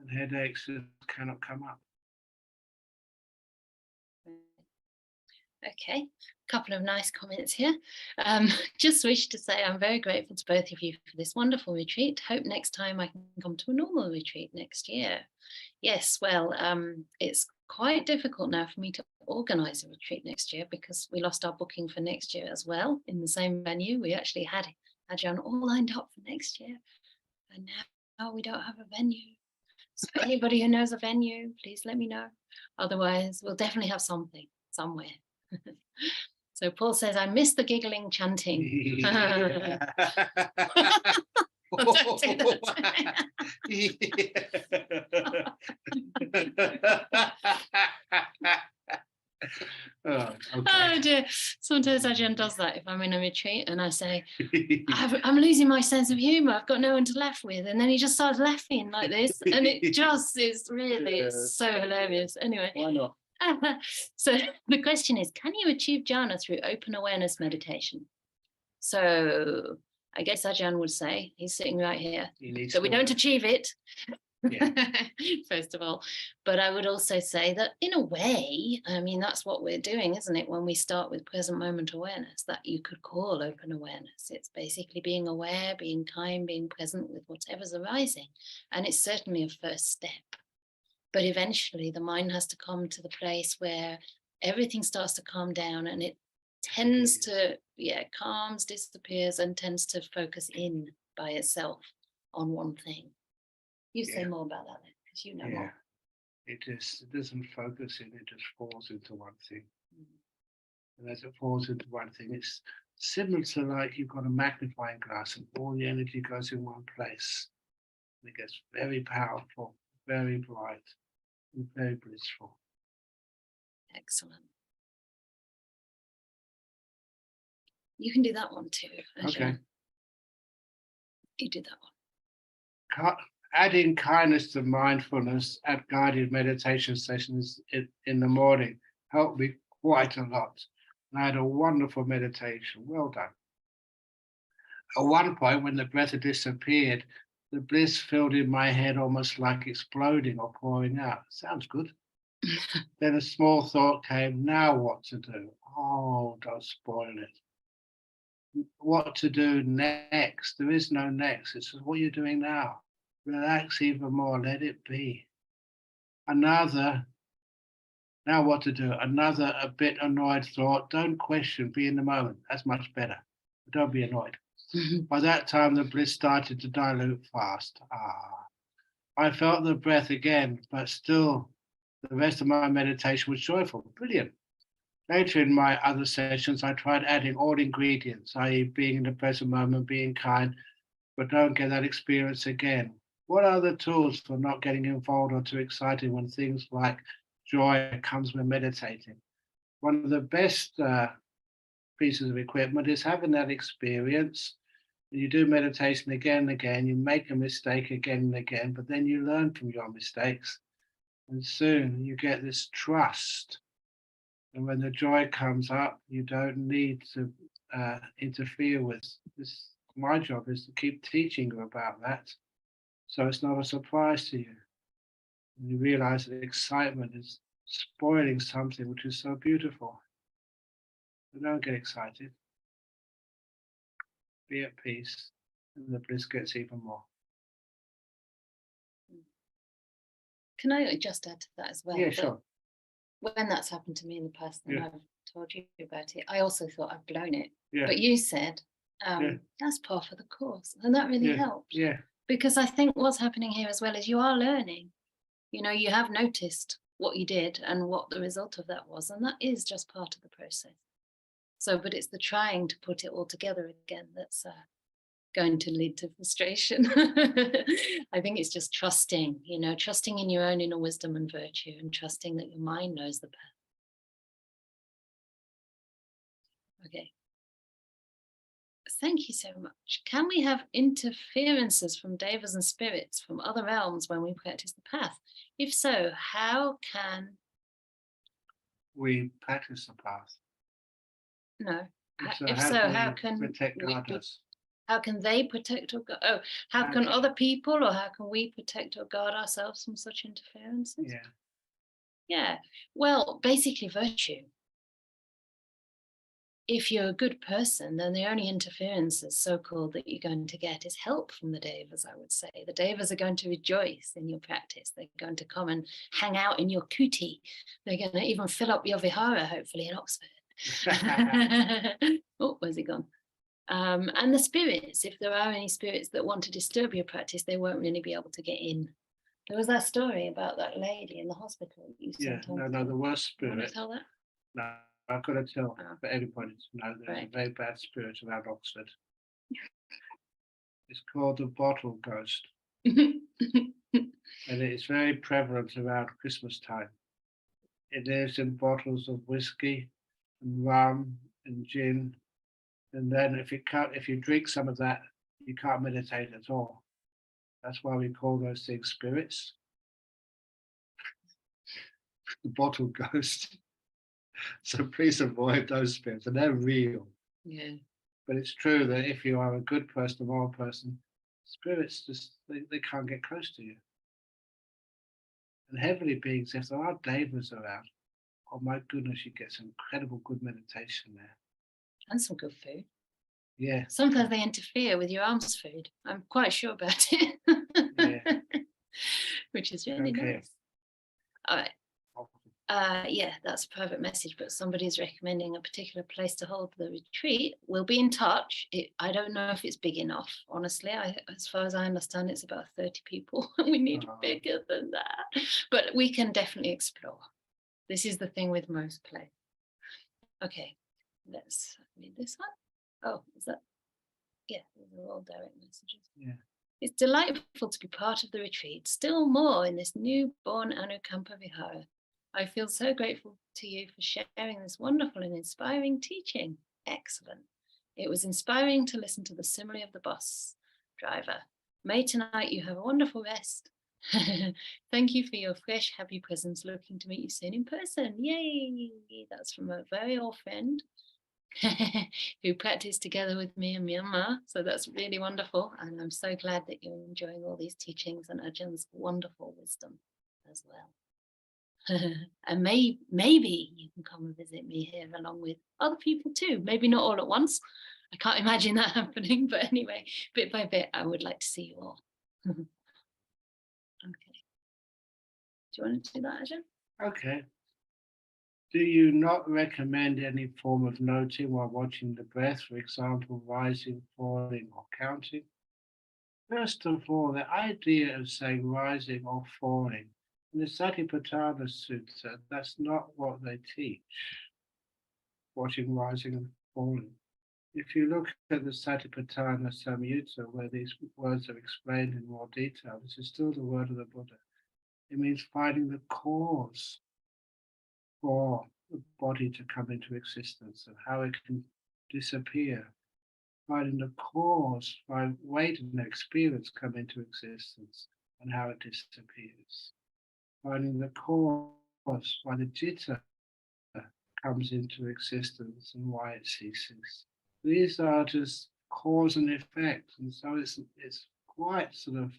and headaches just cannot come up. Okay, a couple of nice comments here. Just wish to say I'm very grateful to both of you for this wonderful retreat. Hope next time I can come to a normal retreat next year. Yes, well, it's quite difficult now for me to organise a retreat next year because we lost our booking for next year as well in the same venue. We actually had Ajahn all lined up for next year, and now we don't have a venue. So anybody who knows a venue, please let me know. Otherwise, we'll definitely have something somewhere. So Paul says, I miss the giggling chanting. Don't do that. Okay. Oh dear. Sometimes Ajahn does that if I'm in a retreat and I say, I'm losing my sense of humour, I've got no one to laugh with. And then he just starts laughing like this. And it just is really it's so hilarious. Anyway. Why not? So the question is, can you achieve jhana through open awareness meditation? So I guess Ajahn would say, he's sitting right here, that we to- don't achieve it, Yeah. first of all. But I would also say that in a way, I mean, that's what we're doing, isn't it? When we start with present moment awareness, that you could call open awareness. It's basically being aware, being kind, being present with whatever's arising. And it's certainly a first step. But eventually the mind has to come to the place where everything starts to calm down, and it tends to, calms, disappears, and tends to focus in by itself on one thing. You say more about that then, because you know more. It doesn't focus in, it just falls into one thing. And as it falls into one thing, it's similar to like you've got a magnifying glass and all the energy goes in one place. And it gets very powerful, very bright, and very blissful. Excellent. You can do that one too. Okay. You do that one. Adding kindness to mindfulness at guided meditation sessions in the morning helped me quite a lot. And I had a wonderful meditation. Well done. At one point, when the breath had disappeared, the bliss filled in my head almost like exploding or pouring out. Sounds good. Then a small thought came, now what to do? Oh, don't spoil it. What to do next? There is no next. It's just what you're doing now. Relax even more, let it be. Another, now what to do? Another a bit annoyed thought, don't question, be in the moment. That's much better. But don't be annoyed. By that time, the bliss started to dilute fast. I felt the breath again, but still the rest of my meditation was joyful. Brilliant. Later in my other sessions, I tried adding all ingredients, i.e. being in the present moment, being kind, but don't get that experience again. What are the tools for not getting involved or too excited when things like joy comes when meditating? One of the best pieces of equipment is having that experience. You do meditation again and again, you make a mistake again and again, but then you learn from your mistakes. And soon you get this trust. And when the joy comes up, you don't need to interfere with this. My job is to keep teaching you about that, so it's not a surprise to you. And you realize that excitement is spoiling something which is so beautiful. But don't get excited. Be at peace, and the bliss gets even more. Can I just add to that as well? Yeah, sure. When that's happened to me in the past, and Yeah. I've told you about it, I also thought I've blown it. Yeah. But you said, that's par for the course. And that really helped. Yeah. Because I think what's happening here as well is you are learning. You know, you have noticed what you did and what the result of that was. And that is just part of the process. So, but it's the trying to put it all together again that's going to lead to frustration. I think it's just trusting, you know, trusting in your own inner wisdom and virtue, and trusting that your mind knows the path. Okay. Thank you so much. Can we have interferences from devas and spirits from other realms when we practice the path? If so, how can we practice the path? No. If so, how can protect others? How can they protect or guard? How can other people, or how can we protect or guard ourselves from such interferences? Yeah. Well, basically virtue. If you're a good person, then the only interferences, so-called, that you're going to get is help from the devas, I would say. The devas are going to rejoice in your practice. They're going to come and hang out in your kuti. They're going to even fill up your vihara, hopefully, in Oxford. Oh, where's he gone? And the spirits, if there are any spirits that want to disturb your practice, they won't really be able to get in. There was that story about that lady in the hospital. No, the worst spirit. Want to tell that? No, I've got to tell for everybody to know there's a very bad spirit around Oxford. It's called the bottle ghost. And it's very prevalent around Christmas time. It lives in bottles of whiskey and rum and gin. And then if you drink some of that, you can't meditate at all. That's why we call those things spirits. The bottle ghost. So please avoid those spirits, and they're real. Yeah. But it's true that if you are a good person, a moral person, spirits just, they can't get close to you. And heavenly beings, if there are devas around, oh my goodness, you get some incredible good meditation there. And some good food. Yeah. Sometimes they interfere with your alms food. I'm quite sure about it. Yeah. Which is really Okay. nice. All right. Yeah, that's a private message, but somebody's recommending a particular place to hold the retreat. We'll be in touch. I don't know if it's big enough, honestly. As far as I understand, it's about 30 people. We need bigger than that. But we can definitely explore. This is the thing with most places. Okay, let's read this one. Oh, is that? Yeah, these are all direct messages. Yeah. It's delightful to be part of the retreat, still more in this newborn Anukampa Vihara. I feel so grateful to you for sharing this wonderful and inspiring teaching. Excellent. It was inspiring to listen to the simile of the bus driver. May tonight you have a wonderful rest. Thank you for your fresh, happy presence. Looking to meet you soon in person. Yay! That's from a very old friend who practiced together with me in Myanmar. So that's really wonderful. And I'm so glad that you're enjoying all these teachings and Ajahn wonderful wisdom as well. And maybe you can come and visit me here along with other people too. Maybe not all at once. I can't imagine that happening. But anyway, bit by bit, I would like to see you all. Okay. Do you want to do that, Ajahn? Okay. Do you not recommend any form of noting while watching the breath, for example, rising, falling, or counting? First of all, the idea of saying rising or falling, in the Satipatthana Sutta, that's not what they teach, watching rising and falling. If you look at the Satipatthana Samyutta, where these words are explained in more detail, this is still the word of the Buddha. It means finding the cause for the body to come into existence and how it can disappear. Finding the cause why weight and experience come into existence and how it disappears. Finding the cause why the citta comes into existence and why it ceases. These are just cause and effect, and so it's quite sort of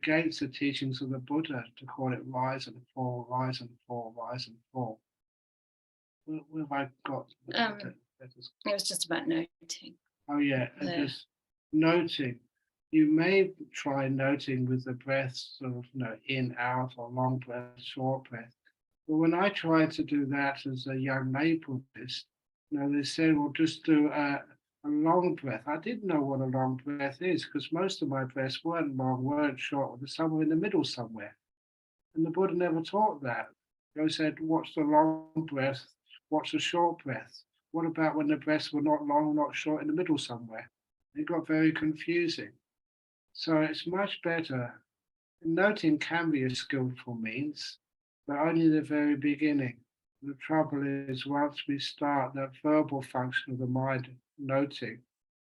against the teachings of the Buddha to call it rise and fall, rise and fall, rise and fall. Where have I got? It was just about noting. Oh yeah, and just noting. You may try noting with the breath, sort of, in, out, or long breath, short breath. But when I tried to do that as a young lay Buddhist, they said, well, just do a long breath. I didn't know what a long breath is because most of my breaths weren't long, weren't short, they're somewhere in the middle somewhere. And the Buddha never taught that. He said, what's the long breath? What's a short breath? What about when the breaths were not long, not short, in the middle somewhere? It got very confusing. So it's much better. Noting can be a skillful means, but only the very beginning. The trouble is, once we start that verbal function of the mind noting,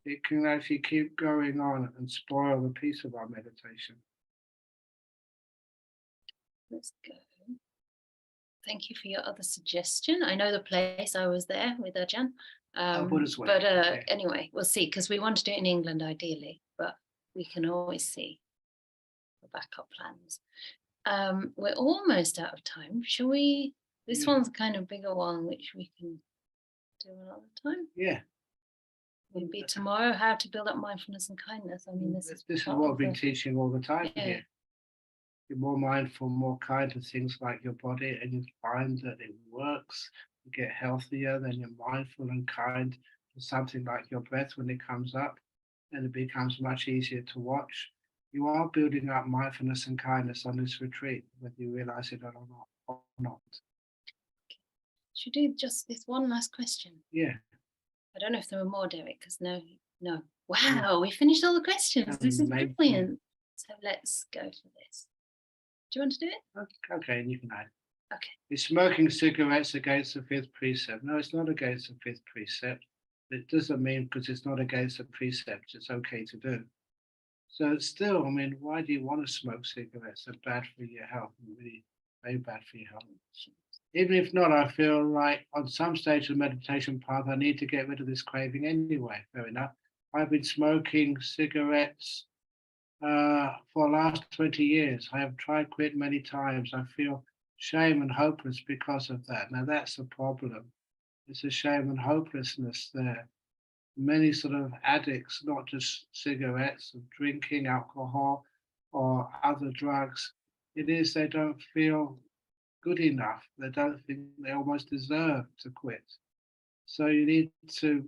it can actually keep going on and spoil the peace of our meditation. Let's go. Thank you for your other suggestion. I know the place. I was there with Ajahn. But anyway, we'll see, because we want to do it in England ideally, but we can always see the backup plans. We're almost out of time. Shall we? This one's a kind of bigger one, which we can do another time. Yeah. Maybe tomorrow, how to build up mindfulness and kindness. I mean, this is what I've been teaching all the time here. You're more mindful, more kind to things like your body, and you find that it works. You get healthier, then you're mindful and kind to something like your breath when it comes up, and it becomes much easier to watch. You are building up mindfulness and kindness on this retreat, whether you realize it or not. Should we do just this one last question? Yeah. I don't know if there were more, Derek, because no. Wow, we finished all the questions. This is brilliant. So let's go for this. Do you want to do it? Okay, and you can add. Okay. Is smoking cigarettes against the fifth precept? No, it's not against the fifth precept. It doesn't mean because it's not against the precept, it's okay to do. So still, why do you want to smoke cigarettes? They're bad for your health. Really, very bad for your health. Even if not, I feel like on some stage of the meditation path, I need to get rid of this craving anyway. Fair enough. I've been smoking cigarettes for the last 20 years. I have tried quit many times. I feel shame and hopeless because of that. Now that's a problem. It's a shame and hopelessness there. Many sort of addicts, not just cigarettes, of drinking, alcohol, or other drugs, it is they don't feel good enough. They don't think they almost deserve to quit. So you need to,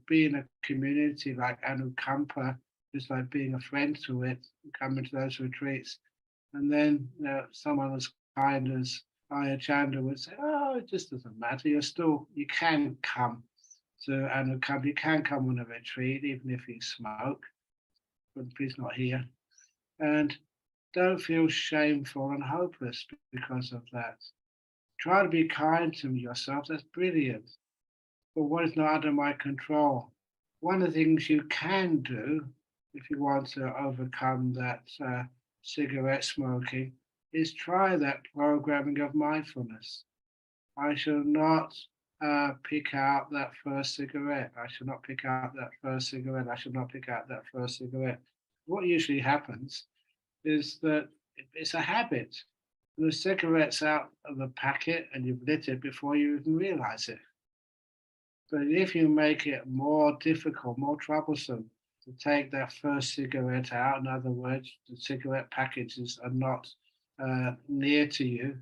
be in a community like Anukampa, just like being a friend to it, coming to those retreats. And then someone as kind as Ajahn would say, oh, it just doesn't matter. You can come to Anukampa. You can come on a retreat, even if you smoke, but he's not here. And don't feel shameful and hopeless because of that. Try to be kind to yourself. That's brilliant. But what is not under my control? One of the things you can do if you want to overcome that cigarette smoking is try that programming of mindfulness. I shall not pick out that first cigarette. I shall not pick out that first cigarette. I shall not pick out that first cigarette. What usually happens is that it's a habit. The cigarette's out of the packet and you've lit it before you even realize it. But if you make it more difficult, more troublesome to take that first cigarette out, in other words, the cigarette packages are not near to you,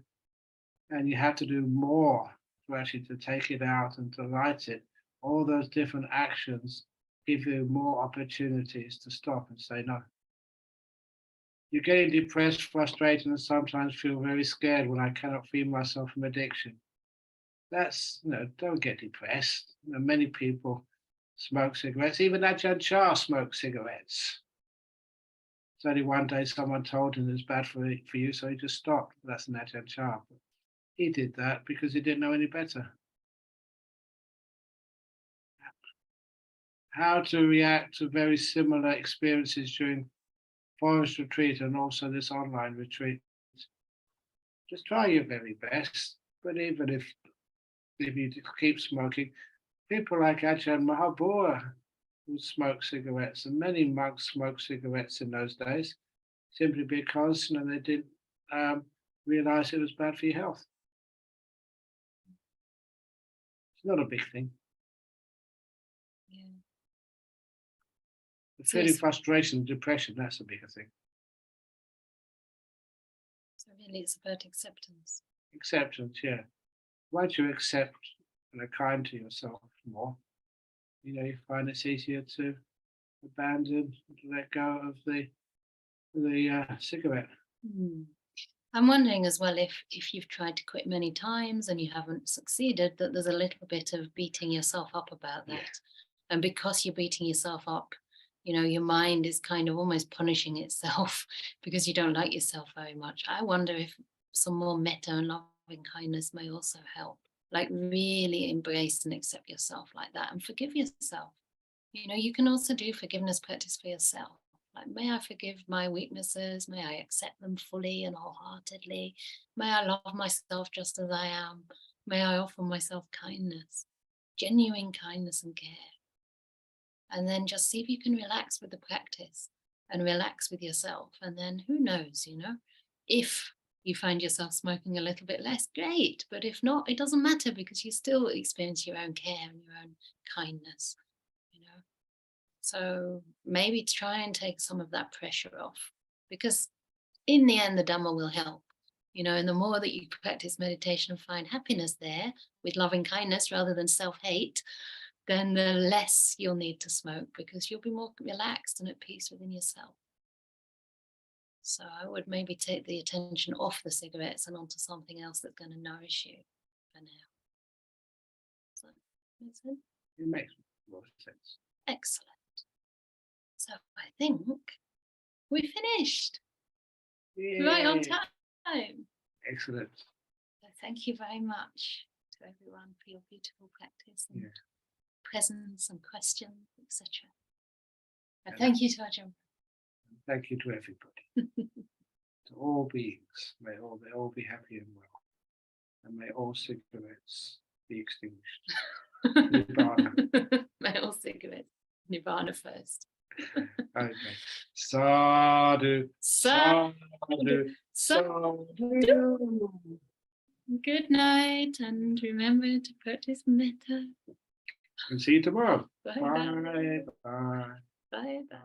and you have to do more to actually to take it out and to light it, all those different actions give you more opportunities to stop and say no. You're getting depressed, frustrated, and sometimes feel very scared when I cannot free myself from addiction. That's, don't get depressed. Many people smoke cigarettes. Even Ajahn Chah smoked cigarettes. It's only one day someone told him it's bad for you, so he just stopped. That's an Ajahn Chah. But he did that because he didn't know any better. How to react to very similar experiences during forest retreat and also this online retreat. Just try your very best. But even if you keep smoking, people like Ajahn Mahabua would smoke cigarettes, and many monks smoked cigarettes in those days, simply because they didn't realize it was bad for your health. It's not a big thing. Yeah. The feeling frustration, depression, that's a bigger thing. So really it's about acceptance. Acceptance, yeah. Once you accept and are kind to yourself more, you find it's easier to abandon, to let go of the cigarette. I'm wondering as well if you've tried to quit many times and you haven't succeeded, that there's a little bit of beating yourself up about that. Yeah. And because you're beating yourself up, your mind is kind of almost punishing itself because you don't like yourself very much. I wonder if some more metta and loving kindness may also help. Like really embrace and accept yourself like that and forgive yourself. You can also do forgiveness practice for yourself. Like, may I forgive my weaknesses? May I accept them fully and wholeheartedly? May I love myself just as I am? May I offer myself kindness, genuine kindness and care? And then just see if you can relax with the practice and relax with yourself. And then who knows, if you find yourself smoking a little bit less, great. But if not, it doesn't matter because you still experience your own care and your own kindness, So maybe try and take some of that pressure off, because in the end, the Dhamma will help, and the more that you practice meditation and find happiness there with loving kindness rather than self-hate, then the less you'll need to smoke because you'll be more relaxed and at peace within yourself. So I would maybe take the attention off the cigarettes and onto something else that's going to nourish you for now. Does that make sense? It makes more sense. Excellent. So I think we finished. Yay. Right on time. Excellent. So thank you very much to everyone for your beautiful practice and presence and questions, etc. And thank you to Ajahn. Thank you to everybody. to all beings. May they all be happy and well. And may all cigarettes be extinguished. Nirvana. May all cigarettes. Nirvana first. Okay. Sadhu. Sadhu. Sadhu. Good night, and remember to practice metta. And see you tomorrow. Bye. Bye. Bye. Bye. Bye.